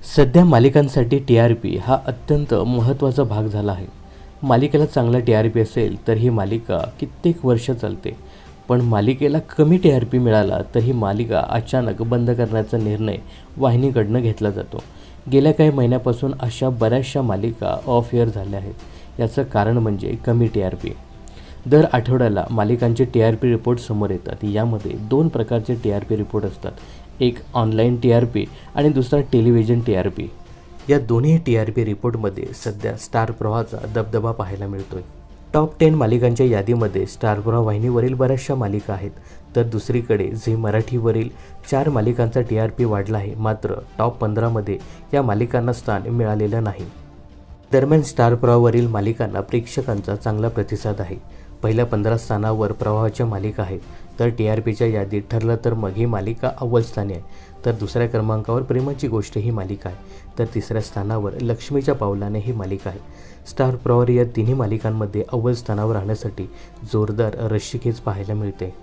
सध्या मालिकांसाठी टी-आर-पी हा अत्यंत महत्त्वाचा भाग झाला आहे. मालिकेला चांगला टी-आर-पी असेल तर ही मालिका कित्येक वर्ष चालते. पण मालिकेला कमी टी-आर-पी मिळाला तर ही मालिका अचानक बंद करण्याचा निर्णय वाहिनीकडून घेतला जातो. गेल्या काही महिन्यापासून अशा बऱ्याचशा मालिका ऑफ एअर झाल्या आहेत. याचं कारण म्हणजे कमी टी-आर-पी. दर आठवड्याला मालिकांचे टी-आर-पी रिपोर्ट समोर येतात. यामध्ये 2 प्रकारचे टी-आर-पी रिपोर्ट असतात. एक ऑनलाईन टी-आर-पी आणि दुसरा टेलिव्हिजन टी-आर-पी. या दोन्ही टी-आर-पी रिपोर्टमध्ये सध्या स्टार प्रवाहाचा दबदबा पाहायला मिळतोय. टॉप 10 मालिकांच्या यादीमध्ये स्टार प्रवाह वाहिनीवरील बऱ्याचशा मालिका आहेत, तर दुसरीकडे झी मराठीवरील 4 मालिकांचा टी-आर-पी वाढला आहे. मात्र टॉप 15मध्ये या मालिकांना स्थान मिळालेलं नाही. दरम्यान स्टार प्रवाहावरील मालिकांना प्रेक्षकांचा चांगला प्रतिसाद आहे. पहिल्या 15 स्थानावर प्रवाहाच्या मालिका आहेत, तर टी-आर-पीच्या यादीत ठरलं तर मग ही मालिका अव्वल स्थानी आहे. तर दुसऱ्या क्रमांकावर प्रेमाची गोष्ट ही मालिका आहे, तर तिसऱ्या स्थानावर लक्ष्मीच्या पावलाने ही मालिका आहे. स्टार प्रवाहावर या तिन्ही मालिकांमध्ये अव्वल स्थानावर राहण्यासाठी जोरदार रस्सीखेच पाहायला मिळते.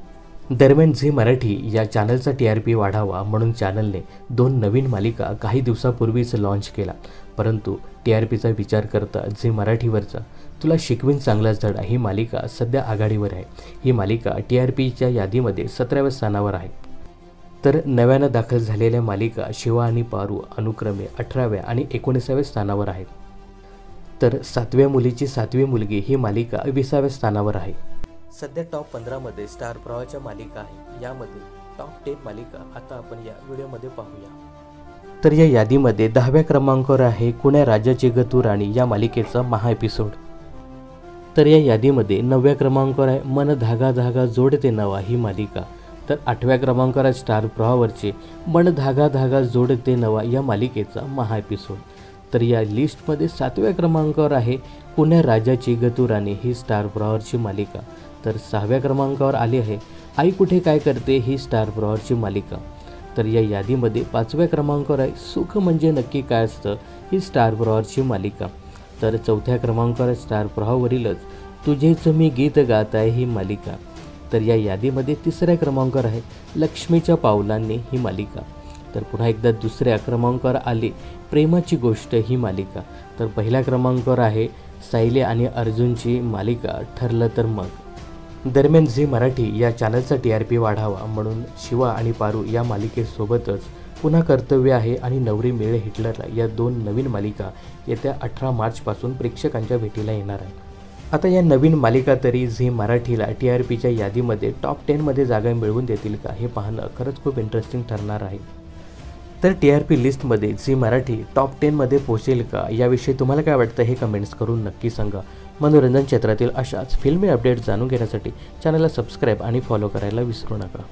दरम्यान झी मराठी या चॅनलचा टी-आर-पी वाढावा म्हणून चॅनलने 2 नवीन मालिका काही दिवसापूर्वीच लॉन्च केला. परंतु टी-आर-पीचा विचार करता झी मराठीवरचा तुला शिकवीन चांगलाच धडा ही मालिका सध्या आघाडीवर आहे. ही मालिका टी-आर-पीच्या यादीमध्ये 17व्या स्थानावर आहे. तर नव्यानं दाखल झालेल्या मालिका शिवा आणि पारू अनुक्रमे 18व्या आणि 19व्या स्थानावर आहेत. तर 7व्या मुलीची 7वी मुलगी ही मालिका 20व्या स्थानावर आहे. सध्या टॉप 15मध्ये स्टार प्रवाहाच्या मालिका आहे. यामध्ये टॉप 10 मालिका आता आपण या व्हिडिओमध्ये पाहूया. तर या यादीमध्ये 10व्या क्रमांकावर आहे कुण्या राजाची ग तू राणी या मालिकेचा महा एपिसोड. तर या यादीमध्ये 9व्या क्रमांकावर आहे मन धागा धागा जोडते नवा ही मालिका. तर 8व्या क्रमांकावर आहे स्टार प्रवाहावरची मन धागा धागा जोडते नवा या मालिकेचा महा एपिसोड. तर या लिस्टमध्ये 7व्या क्रमांकावर आहे कुण्या राजाची ग तू राणी ही स्टार प्रवाहावरची मालिका. तर 6व्या क्रमांकावर आली आहे आई कुठे काय करते ही स्टार प्रवाहावरची मालिका. तर या यादीमध्ये 5व्या क्रमांकावर आहे सुख म्हणजे नक्की काय असतं ही स्टार प्रवाहावरची मालिका. तर 4थ्या क्रमांकावर स्टार प्रवाहावरीलच तुझेच मी गीत गात आहे ही मालिका. तर या यादीमध्ये 3ऱ्या क्रमांकावर आहे लक्ष्मीच्या पावलांनी ही मालिका. तर पुन्हा एकदा 2ऱ्या क्रमांकावर आली प्रेमाची गोष्ट ही मालिका. तर 1ल्या क्रमांकावर आहे सायली आणि अर्जुनची मालिका ठरलं तर मग. दरम्यान झी मराठी या चॅनलचा टी-आर-पी वाढावा म्हणून शिवा आणि पारू या मालिकेसोबतच पुन्हा कर्तव्य आहे आणि नवरी मिळे हिटलरला या 2 नवीन मालिका येत्या 18 मार्चपासून प्रेक्षकांच्या भेटीला येणार आहेत. आता या नवीन मालिका तरी झी मराठीला टी-आर-पीच्या यादीमध्ये टॉप 10मध्ये जागा मिळवून देतील का हे पाहणं खरंच खूप इंटरेस्टिंग ठरणार आहे. तर टी-आर-पी लिस्टमध्ये झी मराठी टॉप 10मध्ये पोहोचेल का याविषयी तुम्हाला काय वाटतं हे कमेंट्स करून नक्की सांगा. मनोरंजन क्षेत्रातील अशाच फिल्मी अपडेट्स जाणून घेण्यासाठी चॅनलला सबस्क्राईब आणि फॉलो करायला विसरू नका.